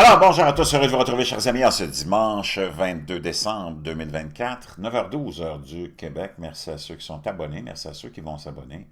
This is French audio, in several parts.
Alors, bonjour à tous, heureux de vous retrouver, chers amis, en ce dimanche 22 décembre 2024, 9h12, heure du Québec. Merci à ceux qui sont abonnés, merci à ceux qui vont s'abonner.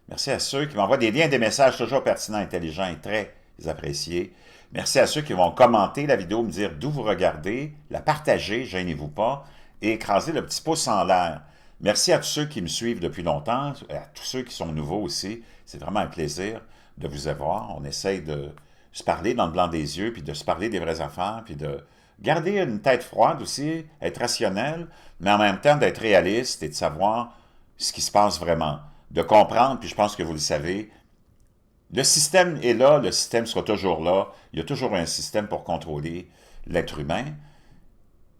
Merci à ceux qui m'envoient des liens, des messages toujours pertinents, intelligents et très appréciés. Merci à ceux qui vont commenter la vidéo, me dire d'où vous regardez, la partager, gênez-vous pas, et écraser le petit pouce en l'air. Merci à tous ceux qui me suivent depuis longtemps, et à tous ceux qui sont nouveaux aussi. C'est vraiment un plaisir de vous avoir. On essaye de se parler dans le blanc des yeux, puis de se parler des vraies affaires, puis de garder une tête froide aussi, être rationnel, mais en même temps d'être réaliste et de savoir ce qui se passe vraiment. De comprendre, puis je pense que vous le savez, le système est là, le système sera toujours là, il y a toujours un système pour contrôler l'être humain.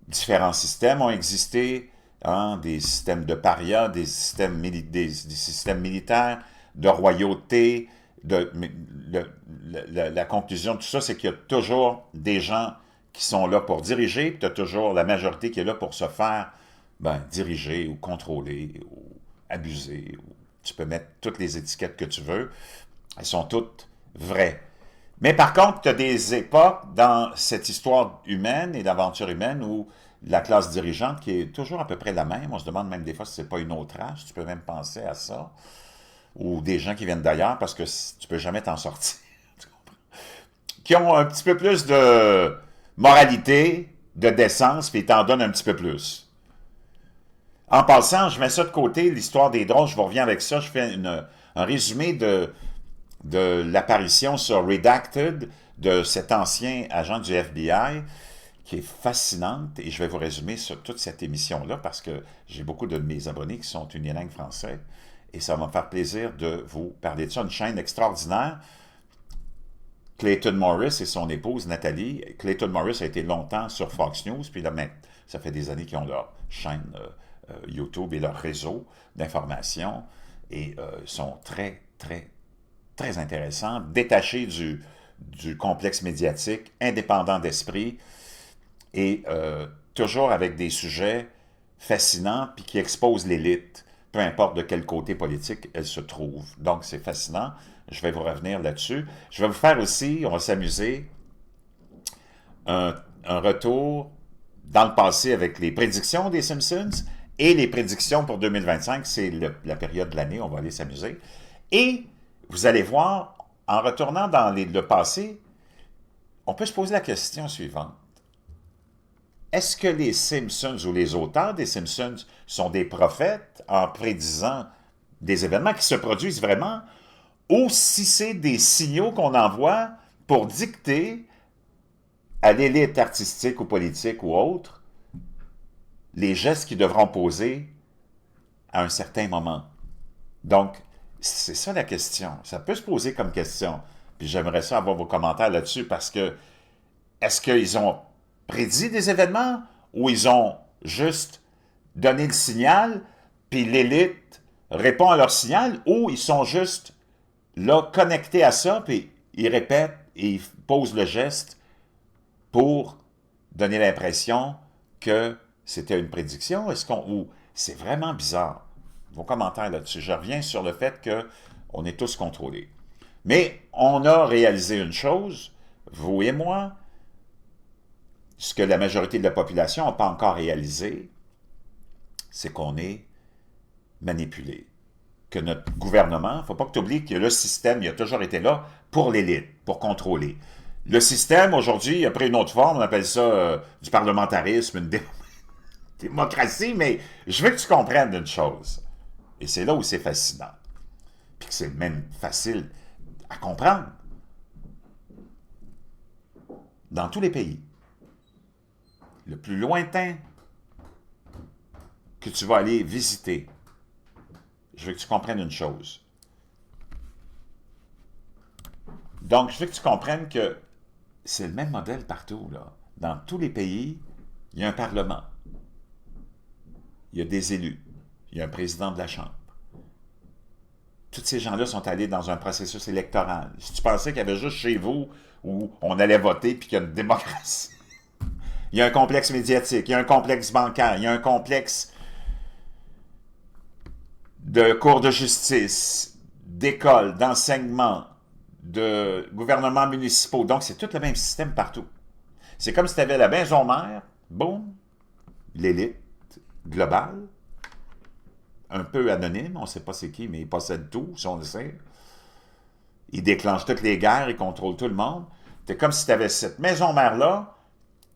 Différents systèmes ont existé, hein, des systèmes de paria, des systèmes militaires, de royauté. La conclusion de tout ça, c'est qu'il y a toujours des gens qui sont là pour diriger, puis tu as toujours la majorité qui est là pour se faire diriger ou contrôler ou abuser. Tu peux mettre toutes les étiquettes que tu veux. Elles sont toutes vraies. Mais par contre, tu as des époques dans cette histoire humaine et d'aventure humaine où la classe dirigeante, qui est toujours à peu près la même, on se demande même des fois si c'est pas une autre race, tu peux même penser à ça, ou des gens qui viennent d'ailleurs parce que tu peux jamais t'en sortir, qui ont un petit peu plus de moralité, de décence, puis ils t'en donnent un petit peu plus. En passant, je mets ça de côté, l'histoire des drones, je vous reviens avec ça, je fais un résumé de l'apparition sur Redacted de cet ancien agent du FBI qui est fascinante, et je vais vous résumer sur toute cette émission-là parce que j'ai beaucoup de mes abonnés qui sont unilingues français, et ça va me faire plaisir de vous parler de ça. Une chaîne extraordinaire. Clayton Morris et son épouse Nathalie. Clayton Morris a été longtemps sur Fox News, puis là, ça fait des années qu'ils ont leur chaîne YouTube et leur réseau d'information, et sont très, très, très intéressants, détachés du complexe médiatique, indépendants d'esprit, et toujours avec des sujets fascinants, puis qui exposent l'élite, peu importe de quel côté politique elle se trouve. Donc, c'est fascinant. Je vais vous revenir là-dessus. Je vais vous faire aussi, on va s'amuser, un retour dans le passé avec les prédictions des Simpsons et les prédictions pour 2025. C'est la période de l'année, on va aller s'amuser. Et vous allez voir, en retournant dans le passé, on peut se poser la question suivante. Est-ce que les Simpsons ou les auteurs des Simpsons sont des prophètes en prédisant des événements qui se produisent vraiment, ou si c'est des signaux qu'on envoie pour dicter à l'élite artistique ou politique ou autre les gestes qu'ils devront poser à un certain moment? Donc, c'est ça la question. Ça peut se poser comme question. Puis j'aimerais ça avoir vos commentaires là-dessus parce que est-ce qu'ils ont prédit des événements ou ils ont juste donné le signal, puis l'élite répond à leur signal, ou ils sont juste là connectés à ça, puis ils répètent et ils posent le geste pour donner l'impression que c'était une prédiction? Ou c'est vraiment bizarre. Vos commentaires là-dessus. Je reviens sur le fait qu'on est tous contrôlés. Mais on a réalisé une chose, vous et moi, ce que la majorité de la population n'a pas encore réalisé, c'est qu'on est manipulé. Que notre gouvernement, il ne faut pas que tu oublies que le système, il a toujours été là pour l'élite, pour contrôler. Le système, aujourd'hui, a pris une autre forme, on appelle ça du parlementarisme, une démocratie, mais je veux que tu comprennes une chose. Et c'est là où c'est fascinant. Puis que c'est même facile à comprendre. Dans tous les pays, le plus lointain que tu vas aller visiter, je veux que tu comprennes une chose. Donc, je veux que tu comprennes que c'est le même modèle partout, là. Dans tous les pays, il y a un parlement. Il y a des élus. Il y a un président de la Chambre. Tous ces gens-là sont allés dans un processus électoral. Si tu pensais qu'il y avait juste chez vous où on allait voter puis qu'il y a une démocratie, il y a un complexe médiatique, il y a un complexe bancaire, il y a un complexe de cours de justice, d'écoles, d'enseignement, de gouvernements municipaux. Donc, c'est tout le même système partout. C'est comme si tu avais la maison mère, boum, l'élite globale, un peu anonyme, on ne sait pas c'est qui, mais il possède tout, si on le sait. Il déclenche toutes les guerres, il contrôle tout le monde. C'est comme si tu avais cette maison mère-là,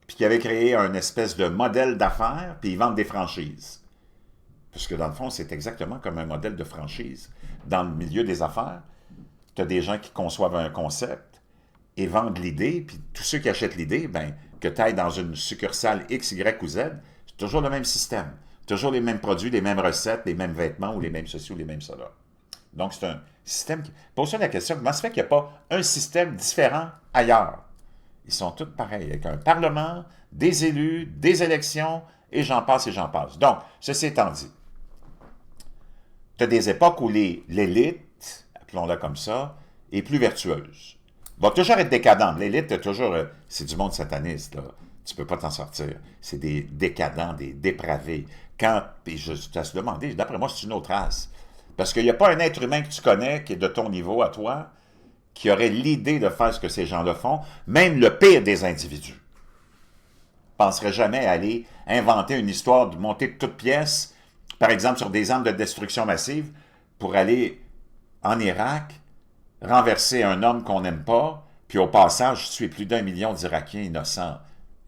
puis qui avait créé un espèce de modèle d'affaires, puis ils vendent des franchises. Parce que dans le fond, c'est exactement comme un modèle de franchise. Dans le milieu des affaires, tu as des gens qui conçoivent un concept et vendent l'idée, puis tous ceux qui achètent l'idée, ben, que tu ailles dans une succursale X, Y ou Z, c'est toujours le même système. Toujours les mêmes produits, les mêmes recettes, les mêmes vêtements ou les mêmes ceci ou les mêmes cela. Donc, c'est un système qui... Pose-toi la question, comment ça fait qu'il n'y a pas un système différent ailleurs? Ils sont tous pareils, avec un parlement, des élus, des élections, et j'en passe et j'en passe. Donc, ceci étant dit, tu as des époques où l'élite, appelons-la comme ça, est plus vertueuse. Va toujours être décadente. L'élite est toujours... c'est du monde sataniste, là. Tu ne peux pas t'en sortir. C'est des décadents, des dépravés. Et je te laisse demander, d'après moi, c'est une autre race. Parce qu'il n'y a pas un être humain que tu connais qui est de ton niveau à toi, qui aurait l'idée de faire ce que ces gens-là font, même le pire des individus. Ne penserait jamais à aller inventer une histoire de monter de toutes pièces, par exemple sur des armes de destruction massive, pour aller en Irak, renverser un homme qu'on n'aime pas, puis au passage, tuer plus d'1 million d'Irakiens innocents.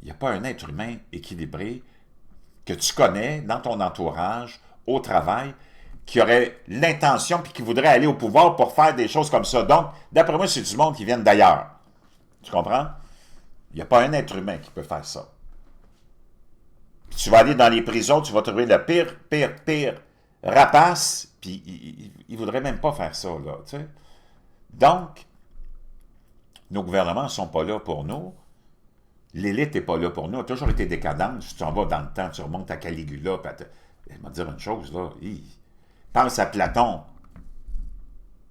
Il n'y a pas un être humain équilibré que tu connais dans ton entourage, au travail, qui aurait l'intention puis qui voudrait aller au pouvoir pour faire des choses comme ça. Donc, d'après moi, c'est du monde qui vient d'ailleurs. Tu comprends? Il n'y a pas un être humain qui peut faire ça. Puis tu vas aller dans les prisons, tu vas trouver le pire rapace, puis il ne voudrait même pas faire ça, là, tu sais. Donc, nos gouvernements ne sont pas là pour nous. L'élite n'est pas là pour nous. Elle a toujours été décadente. Si tu en vas dans le temps, tu remontes à Caligula, puis elle m'a dit une chose, là. Pense à Platon,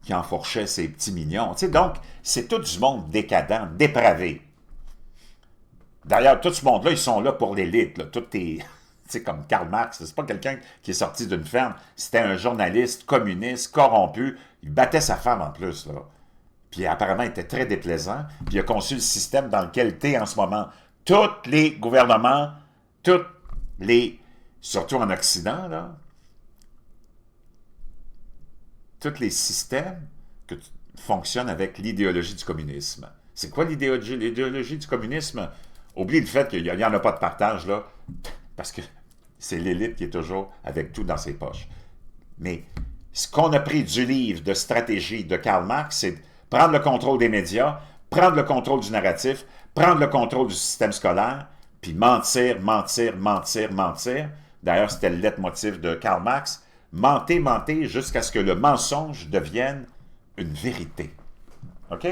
qui enfourchait ses petits mignons. Tu sais, donc, c'est tout du monde décadent, dépravé. D'ailleurs, tout ce monde-là, ils sont là pour l'élite. Tout est... Tu sais, comme Karl Marx, c'est pas quelqu'un qui est sorti d'une ferme. C'était un journaliste communiste, corrompu. Il battait sa femme en plus, là. Puis apparemment, il était très déplaisant. Puis il a conçu le système dans lequel tu es en ce moment. Tous les gouvernements, surtout en Occident, là, tous les systèmes fonctionnent avec l'idéologie du communisme. C'est quoi l'idéologie? L'idéologie du communisme? Oublie le fait qu'il n'y en a pas de partage, là, parce que c'est l'élite qui est toujours avec tout dans ses poches. Mais ce qu'on a pris du livre de stratégie de Karl Marx, c'est prendre le contrôle des médias, prendre le contrôle du narratif, prendre le contrôle du système scolaire, puis mentir, mentir, mentir, mentir. D'ailleurs, c'était le leitmotiv de Karl Marx. Mentez, mentez, jusqu'à ce que le mensonge devienne une vérité. OK?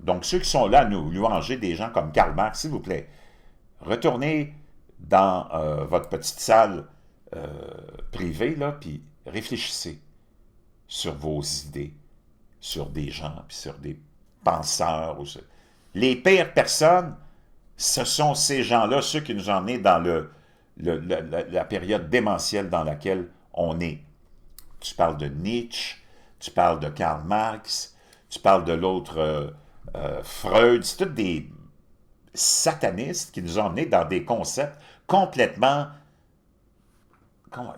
Donc, ceux qui sont là à nous louanger des gens comme Karl Marx, s'il vous plaît, retournez dans votre petite salle privée, là, puis réfléchissez sur vos idées, sur des gens, puis sur des penseurs. Les pires personnes, ce sont ces gens-là, ceux qui nous ont emmenés dans la période démentielle dans laquelle on est. Tu parles de Nietzsche, tu parles de Karl Marx, tu parles de l'autre Freud, c'est tous des satanistes qui nous ont emmenés dans des concepts complètement en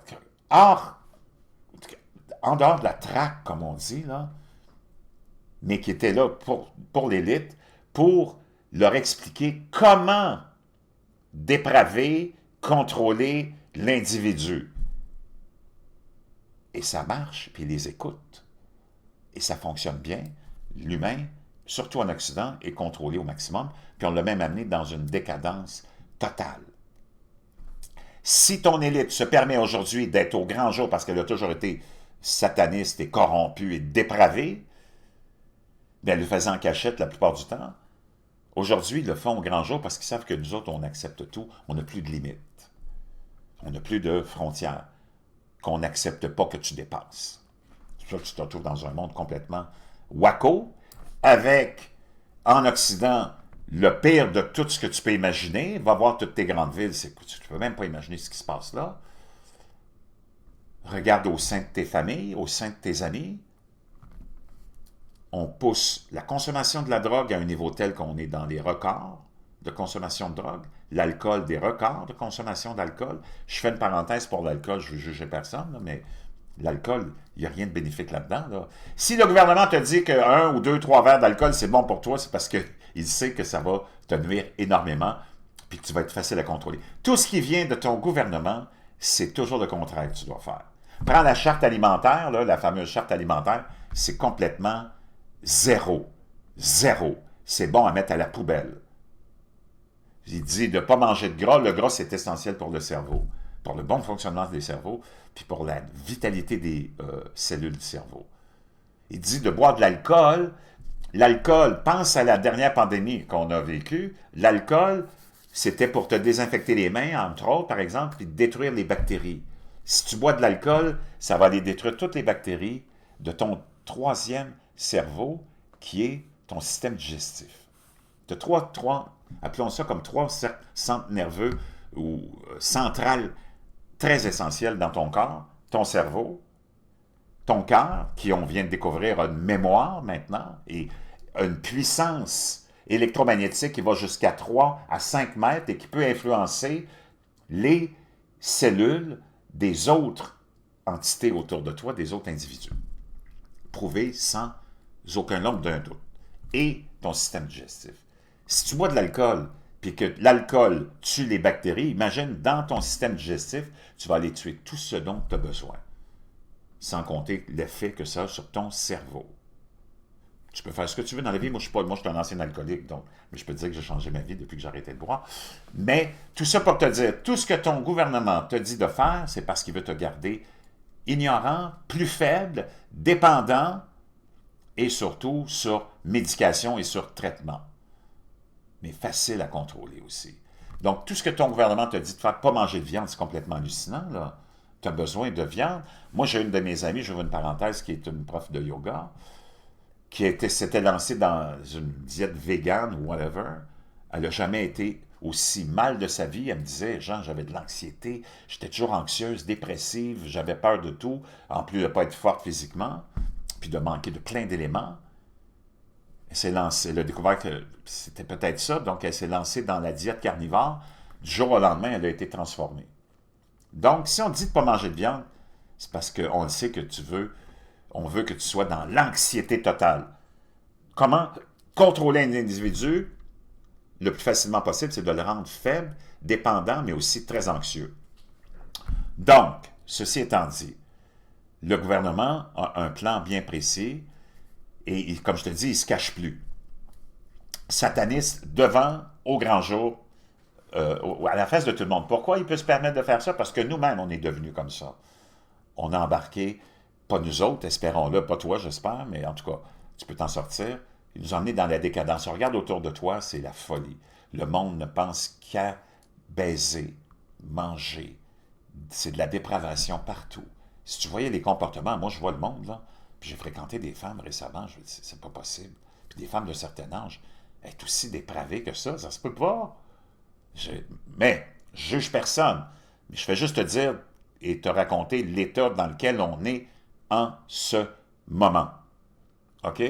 dehors de la traque, comme on dit, là, mais qui étaient là pour l'élite, pour leur expliquer comment dépraver, contrôler l'individu. Et ça marche, puis ils les écoutent. Et ça fonctionne bien. L'humain, surtout en Occident, est contrôlé au maximum, puis on l'a même amené dans une décadence totale. Si ton élite se permet aujourd'hui d'être au grand jour parce qu'elle a toujours été sataniste et corrompue et dépravée, bien, elle le faisait en cachette la plupart du temps. Aujourd'hui, ils le font au grand jour parce qu'ils savent que nous autres, on accepte tout. On n'a plus de limites. On n'a plus de frontières qu'on n'accepte pas que tu dépasses. C'est pour ça que tu te retrouves dans un monde complètement wacko, avec, en Occident, le pire de tout ce que tu peux imaginer. Va voir toutes tes grandes villes, tu ne peux même pas imaginer ce qui se passe là. Regarde au sein de tes familles, au sein de tes amis. On pousse la consommation de la drogue à un niveau tel qu'on est dans les records de consommation de drogue, l'alcool, des records de consommation d'alcool. Je fais une parenthèse pour l'alcool, je ne veux juger personne, là, mais l'alcool, il n'y a rien de bénéfique là-dedans. Là. Si le gouvernement te dit qu'un ou deux, trois verres d'alcool, c'est bon pour toi, c'est parce qu'il sait que ça va te nuire énormément puis que tu vas être facile à contrôler. Tout ce qui vient de ton gouvernement, c'est toujours le contraire que tu dois faire. Prends la charte alimentaire, là, la fameuse charte alimentaire, c'est complètement zéro. Zéro. C'est bon à mettre à la poubelle. Il dit de ne pas manger de gras. Le gras, c'est essentiel pour le cerveau, pour le bon fonctionnement des cerveaux, puis pour la vitalité des cellules du cerveau. Il dit de boire de l'alcool. L'alcool, pense à la dernière pandémie qu'on a vécue. L'alcool, c'était pour te désinfecter les mains, entre autres, par exemple, puis détruire les bactéries. Si tu bois de l'alcool, ça va aller détruire toutes les bactéries de ton troisième cerveau, qui est ton système digestif. Tu as trois, appelons ça comme trois centres nerveux ou centrales très essentielles dans ton corps. Ton cerveau, ton cœur, qui on vient de découvrir a une mémoire maintenant et une puissance électromagnétique qui va jusqu'à 3 à 5 mètres et qui peut influencer les cellules des autres entités autour de toi, des autres individus. Prouvé sans aucun nombre d'un doute. Et ton système digestif. Si tu bois de l'alcool, puis que l'alcool tue les bactéries, imagine, dans ton système digestif, tu vas aller tuer tout ce dont tu as besoin. Sans compter l'effet que ça a sur ton cerveau. Tu peux faire ce que tu veux dans la vie. Moi, je suis un ancien alcoolique, donc mais je peux te dire que j'ai changé ma vie depuis que j'ai arrêté de boire. Mais tout ça pour te dire, tout ce que ton gouvernement te dit de faire, c'est parce qu'il veut te garder ignorant, plus faible, dépendant, et surtout sur médication et sur traitement. Mais facile à contrôler aussi. Donc, tout ce que ton gouvernement te dit de faire, pas manger de viande, c'est complètement hallucinant, là. Tu as besoin de viande. Moi, j'ai une de mes amies, j'ouvre une parenthèse, qui est une prof de yoga, qui s'était lancée dans une diète végane ou whatever. Elle n'a jamais été aussi mal de sa vie. Elle me disait, Jean, j'avais de l'anxiété, j'étais toujours anxieuse, dépressive, j'avais peur de tout, en plus de ne pas être forte physiquement, puis de manquer de plein d'éléments. Elle s'est lancée, elle a découvert que c'était peut-être ça, donc elle s'est lancée dans la diète carnivore. Du jour au lendemain, elle a été transformée. Donc, si on dit de ne pas manger de viande, c'est parce qu'on le sait que on veut que tu sois dans l'anxiété totale. Comment contrôler un individu le plus facilement possible, c'est de le rendre faible, dépendant, mais aussi très anxieux. Donc, ceci étant dit, le gouvernement a un plan bien précis et, comme je te dis, il ne se cache plus. Sataniste devant, au grand jour, à la face de tout le monde. Pourquoi il peut se permettre de faire ça? Parce que nous-mêmes, on est devenus comme ça. On a embarqué, pas nous autres, espérons-le, pas toi, j'espère, mais en tout cas, tu peux t'en sortir. Il nous a emmenés dans la décadence. On regarde autour de toi, c'est la folie. Le monde ne pense qu'à baiser, manger. C'est de la dépravation partout. Si tu voyais les comportements, moi je vois le monde, là, puis j'ai fréquenté des femmes récemment, je me dis, c'est pas possible. Puis des femmes de certain âge, être aussi dépravées que ça se peut pas. Mais, je juge personne. Mais je fais juste te dire et te raconter l'état dans lequel on est en ce moment. OK?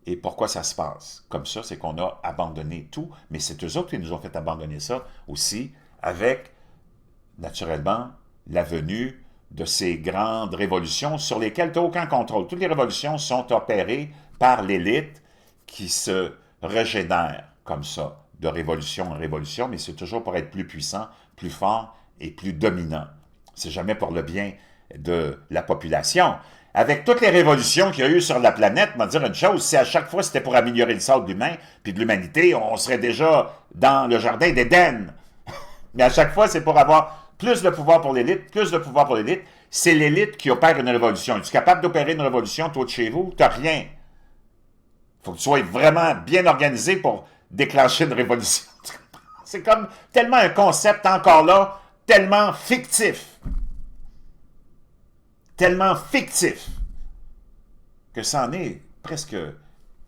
Et pourquoi ça se passe? Comme ça, c'est qu'on a abandonné tout, mais c'est eux autres qui nous ont fait abandonner ça aussi, avec, naturellement, la venue de ces grandes révolutions sur lesquelles tu n'as aucun contrôle. Toutes les révolutions sont opérées par l'élite qui se régénère comme ça, de révolution en révolution, mais c'est toujours pour être plus puissant, plus fort et plus dominant. C'est jamais pour le bien de la population. Avec toutes les révolutions qu'il y a eu sur la planète, on va dire une chose, si à chaque fois c'était pour améliorer le sort de l'humain puis de l'humanité, on serait déjà dans le jardin d'Éden. Mais à chaque fois, c'est pour avoir plus de pouvoir pour l'élite, plus de pouvoir pour l'élite. C'est l'élite qui opère une révolution. Es-tu capable d'opérer une révolution, toi, de chez vous? T'as rien. Il faut que tu sois vraiment bien organisé pour déclencher une révolution. C'est comme tellement un concept encore là, tellement fictif. Tellement fictif que c'en est presque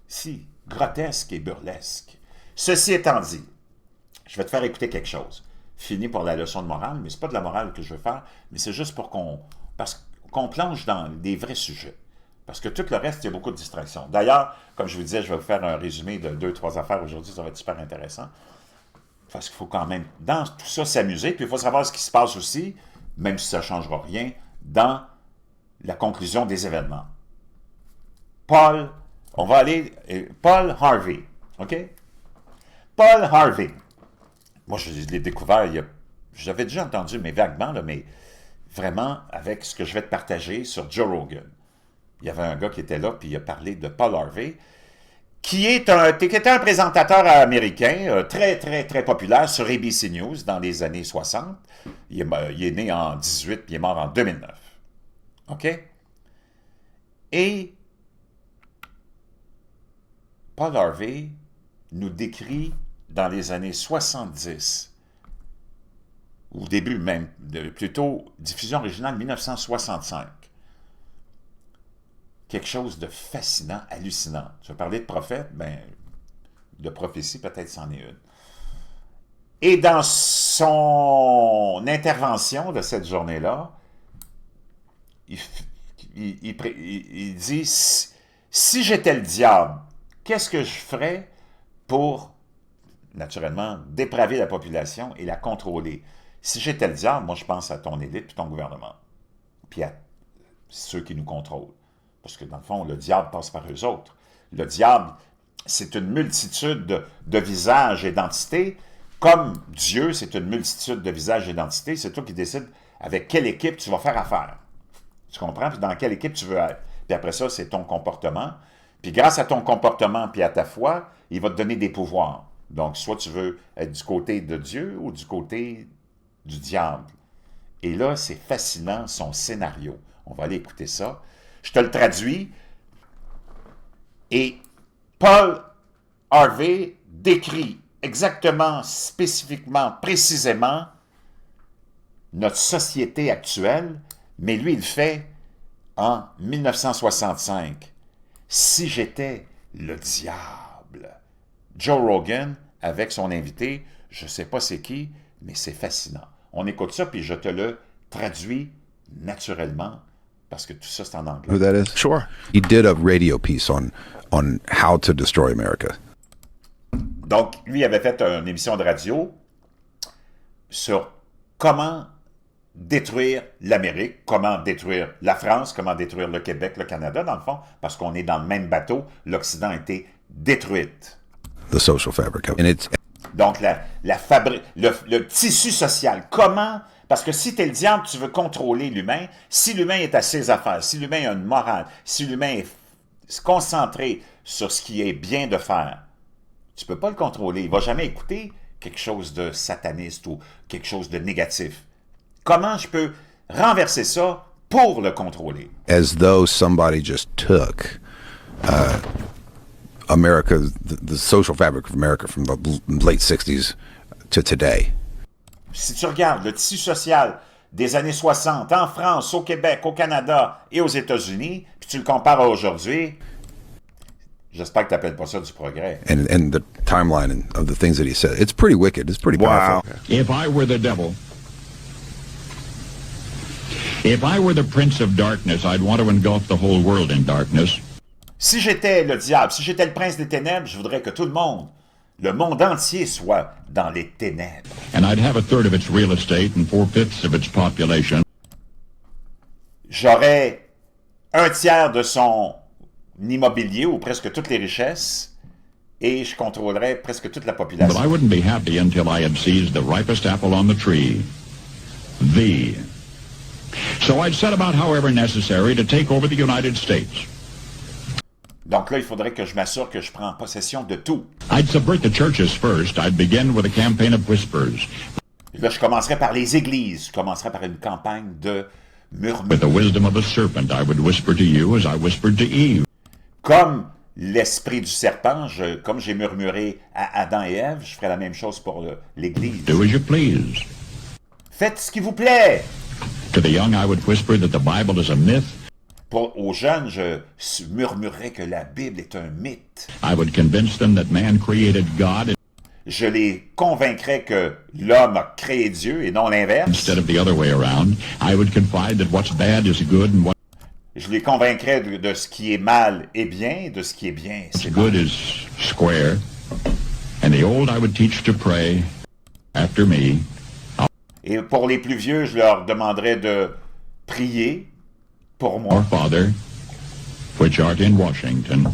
si grotesque et burlesque. Ceci étant dit, je vais te faire écouter quelque chose. Fini pour la leçon de morale, mais ce n'est pas de la morale que je veux faire, mais c'est juste pour qu'on plonge dans des vrais sujets. Parce que tout le reste, il y a beaucoup de distractions. D'ailleurs, comme je vous disais, je vais vous faire un résumé de 2-3 affaires aujourd'hui, ça va être super intéressant. Parce qu'il faut quand même, dans tout ça, s'amuser. Puis il faut savoir ce qui se passe aussi, même si ça ne changera rien, dans la conclusion des événements. Paul Harvey. OK? Paul Harvey. Moi, je l'ai découvert, j'avais déjà entendu, mais vaguement, là, mais vraiment avec ce que je vais te partager sur Joe Rogan. Il y avait un gars qui était là, puis il a parlé de Paul Harvey, qui était un présentateur américain très, très, très populaire sur ABC News dans les années 60. Il est né en 18, puis il est mort en 2009. OK? Et Paul Harvey nous décrit dans les années 70, ou début même, plutôt diffusion originale 1965, quelque chose de fascinant, hallucinant. Je vais parler de prophète, ben, de prophétie, peut-être c'en est une. Et dans son intervention de cette journée-là, il dit, si j'étais le diable, qu'est-ce que je ferais pour, naturellement, dépraver la population et la contrôler? Si j'étais le diable, moi je pense à ton élite et ton gouvernement, puis à ceux qui nous contrôlent. Parce que dans le fond, le diable passe par eux autres. Le diable, c'est une multitude de visages et d'entités, comme Dieu, c'est une multitude de visages et d'entités. C'est toi qui décides avec quelle équipe tu vas faire affaire. Tu comprends? Puis dans quelle équipe tu veux être. Puis après ça, c'est ton comportement. Puis grâce à ton comportement puis à ta foi, il va te donner des pouvoirs. Donc, soit tu veux être du côté de Dieu ou du côté du diable. Et là, c'est fascinant, son scénario. On va aller écouter ça. Je te le traduis. Et Paul Harvey décrit exactement, spécifiquement, précisément notre société actuelle, mais lui, il le fait en 1965. Si j'étais le diable. Joe Rogan, avec son invité, je ne sais pas c'est qui, mais c'est fascinant. On écoute ça, puis je te le traduis naturellement, parce que tout ça, c'est en anglais. Who that is? Sure. He did a radio piece on how to destroy America. Donc, lui avait fait une émission de radio sur comment détruire l'Amérique, comment détruire la France, comment détruire le Québec, le Canada, dans le fond, parce qu'on est dans le même bateau, l'Occident a été détruite. The social fabric. And it's Donc, le tissu social, comment... Parce que si tu es le diable, tu veux contrôler l'humain. Si l'humain est à ses affaires, si l'humain a une morale, si l'humain est concentré sur ce qui est bien de faire, tu ne peux pas le contrôler. Il ne va jamais écouter quelque chose de sataniste ou quelque chose de négatif. Comment je peux renverser ça pour le contrôler? as though somebody just took America, the social fabric of America from the late 60s to today. Si tu regardes le tissu social des années 60 en France, au Québec, au Canada et aux États-Unis, puis tu le compares à aujourd'hui, j'espère que tu n'appelles pas ça du progrès. And the timeline of the things that he said, it's pretty wicked. It's pretty Wow. powerful. If I were the devil, if I were the prince of darkness, I'd want to engulf the whole world in darkness. Si j'étais le diable, si j'étais le prince des ténèbres, je voudrais que tout le monde entier soit dans les ténèbres. And I'd have a third of its real estate and 4/5 of its population. J'aurais un tiers de son immobilier ou presque toutes les richesses et je contrôlerais presque toute la But I population. wouldn't be happy until I had seized the ripest apple on the tree. So I'd set about however necessary to take over the United States. Donc là, il faudrait que je m'assure que je prends possession de tout. I'd subvert the churches first. I'd begin with a campaign of whispers. Là, je commencerai par les églises. Je commencerai par une campagne de With murmures. the wisdom of a serpent, I would whisper to you as I whispered to Eve. Comme l'esprit du serpent, comme j'ai murmuré à Adam et Ève, je ferai la même chose pour l'Église. Do as you please. Faites ce qui vous plaît. To the young, I would whisper that the Bible is a myth. Aux jeunes, je murmurerai que la Bible est un mythe. I would convince them that man created God Je les convaincrai que l'homme a créé Dieu et non l'inverse. instead of the other way around. I would confide that what's bad is good and what's Je les convaincrai de ce qui est mal est bien, de ce qui est bien c'est good mal. is square. And the old I would teach to pray. after me. Et pour les plus vieux, je leur demanderais de prier pour moi. Our Father, which art in Washington.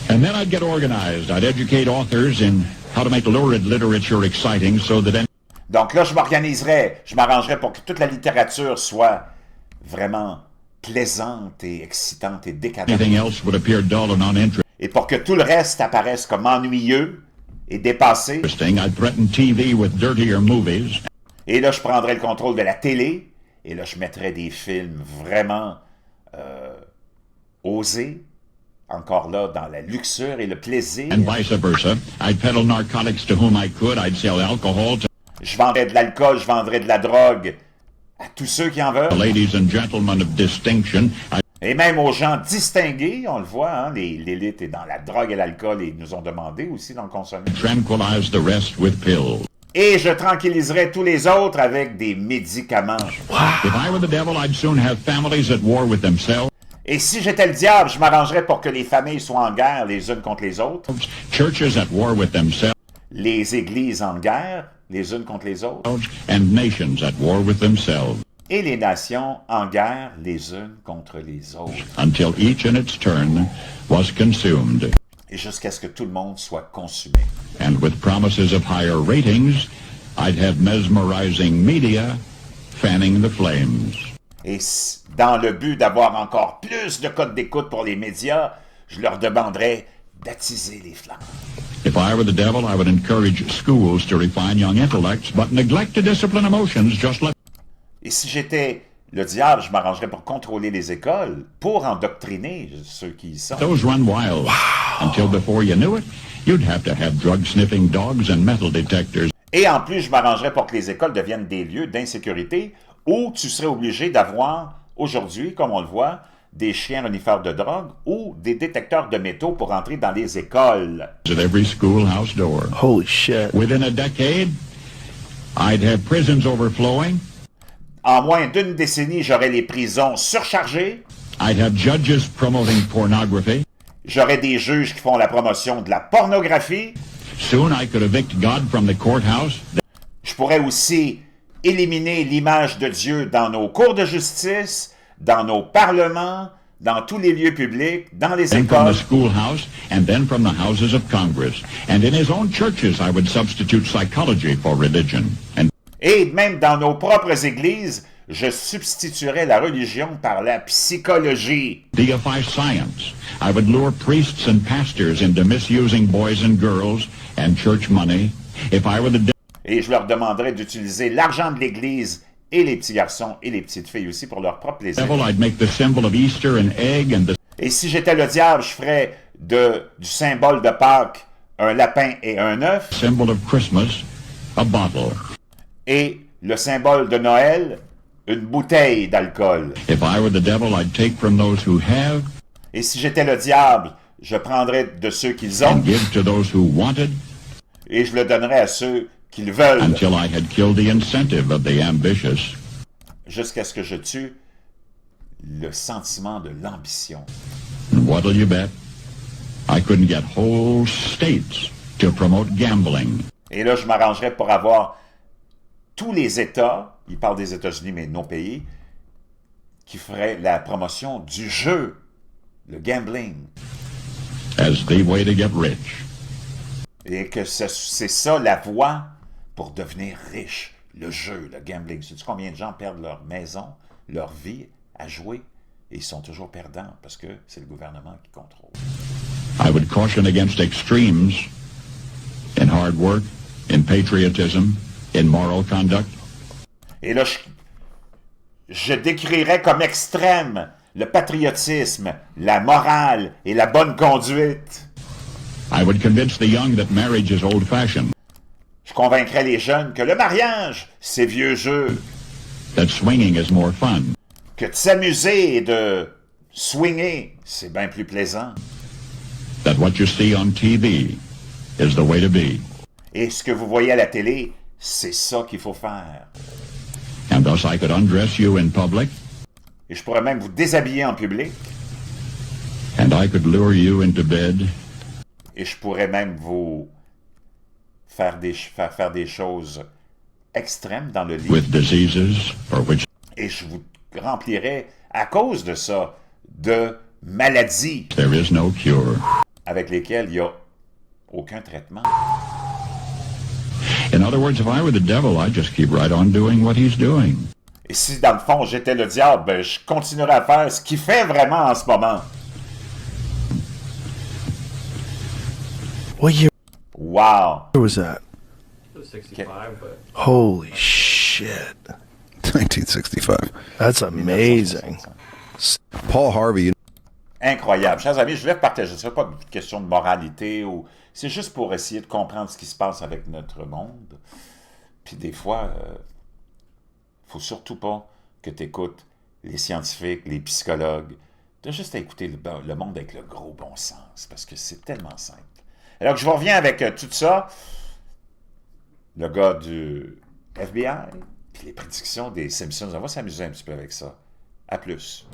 And then I'd get organized. I'd educate authors in how to make lurid literature exciting so that Donc là, je m'organiserais, je m'arrangerais pour que toute la littérature soit vraiment plaisante et excitante et décadente. anything else would appear dull and uninteresting. Et pour que tout le reste apparaisse comme ennuyeux et dépassé. I'd threaten TV with dirtier movies. Et là, je prendrais le contrôle de la télé. Et là, je mettrais des films vraiment osés. Encore là, dans la luxure et le plaisir. And vice versa. I'd peddle narcotics to whom I could. I'd sell alcohol to Je vendrais de l'alcool, je vendrais de la drogue à tous ceux qui en veulent. ladies and gentlemen of distinction. Et même aux gens distingués, on le voit, hein, l'élite est dans la drogue et l'alcool et ils nous ont demandé aussi d'en consommer. Tranquilize the rest with pills. Et je tranquilliserai tous les autres avec des médicaments. If I were the devil, I'd soon have families at war with themselves, Et si j'étais le diable, je m'arrangerais pour que les familles soient en guerre les unes contre les autres, churches at war with themselves, les églises en guerre les unes contre les autres, and nations at war with themselves, et les nations en guerre les unes contre les autres, until each in its turn was consumed. et jusqu'à ce que tout le monde soit consumé. And with promises of higher ratings, I'd have mesmerizing media fanning the flames. Et dans le but d'avoir encore plus de codes d'écoute pour les médias, je leur demanderais d'attiser les flammes. If I were the devil, I would encourage schools to refine young intellects, but neglect to discipline emotions, just like Et si j'étais le diable, je m'arrangerais pour contrôler les écoles, pour endoctriner ceux qui y sont. those run wild. Until before you knew it, you'd have to have drug-sniffing dogs and metal detectors. Et en plus, je m'arrangerais pour que les écoles deviennent des lieux d'insécurité où tu serais obligé d'avoir, aujourd'hui, comme on le voit, des chiens renifères de drogue ou des détecteurs de métaux pour entrer dans les écoles. At every schoolhouse door. Holy shit. Within a decade, I'd have prisons overflowing. En moins d'une décennie, j'aurais les prisons surchargées. I'd have judges promoting pornography. J'aurais des juges qui font la promotion de la pornographie. Soon I could evict God from the courthouse. Je pourrais aussi éliminer l'image de Dieu dans nos cours de justice, dans nos parlements, dans tous les lieux publics, dans les Then from écoles. the schoolhouse, and then from the houses of Congress. And in his own churches, I would substitute psychology for religion. And Et même dans nos propres églises, je substituerais la religion par la psychologie. deify science. I would lure priests and pastors into misusing boys and girls and church money. If I were the Et je leur demanderais d'utiliser l'argent de l'Église et les petits garçons et les petites filles aussi pour leur propre plaisir. devil, I'd make the symbol of Easter an egg and the Et si j'étais le diable, je ferais du symbole de Pâques un lapin et un œuf, symbol of Christmas a bottle. et le symbole de Noël, une bouteille d'alcool. If I were the devil, I'd take from those who have Et si j'étais le diable, je prendrais de ceux qu'ils ont and give to those who wanted et je le donnerais à ceux qui le veulent, until I had killed the incentive of the ambitious. jusqu'à ce que je tue le sentiment de l'ambition. And what'll you bet? I couldn't get whole states to promote gambling. Et là, je m'arrangerais pour avoir tous les États, il parle des États-Unis, mais non pays, qui feraient la promotion du jeu, le gambling. As the way to get rich. Et que c'est ça la voie pour devenir riche, le jeu, le gambling. Sais-tu combien de gens perdent leur maison, leur vie à jouer, et ils sont toujours perdants parce que c'est le gouvernement qui contrôle. I would caution against extremes in hard work, in patriotism, in moral conduct. Et là, je décrirais comme extrême le patriotisme, la morale et la bonne conduite. I would convince the young that marriage is old-fashioned, Je convaincrais les jeunes que le mariage, c'est vieux jeu, that swinging is more fun, que de s'amuser et de swinger, c'est bien plus plaisant. that what you see on TV is the way to be. Et ce que vous voyez à la télé, c'est ça qu'il faut faire. And thus I could undress you in public, Et je pourrais même vous déshabiller en public, and I could lure you into bed et je pourrais même vous faire des choses extrêmes dans le livre. with diseases for which Et je vous remplirai, à cause de ça, de maladies there is no cure. avec lesquelles il n'y a aucun traitement. In other words, if I were the devil, I'd just keep right on doing what he's doing. Et si, dans le fond, j'étais le diable, ben, je continuerais à faire ce qu'il fait vraiment en ce moment. What year Wow! was that? It was 65, but Holy shit. 1965. That's amazing. Paul Harvey, Incroyable. Chers amis, je voulais partager ça, pas une question de moralité, ou c'est juste pour essayer de comprendre ce qui se passe avec notre monde. Puis des fois, faut surtout pas que tu écoutes les scientifiques, les psychologues. Tu as juste à écouter le monde avec le gros bon sens, parce que c'est tellement simple. Alors que je vous reviens avec tout ça, le gars du FBI, puis les prédictions des Simpsons. On va s'amuser un petit peu avec ça. À plus.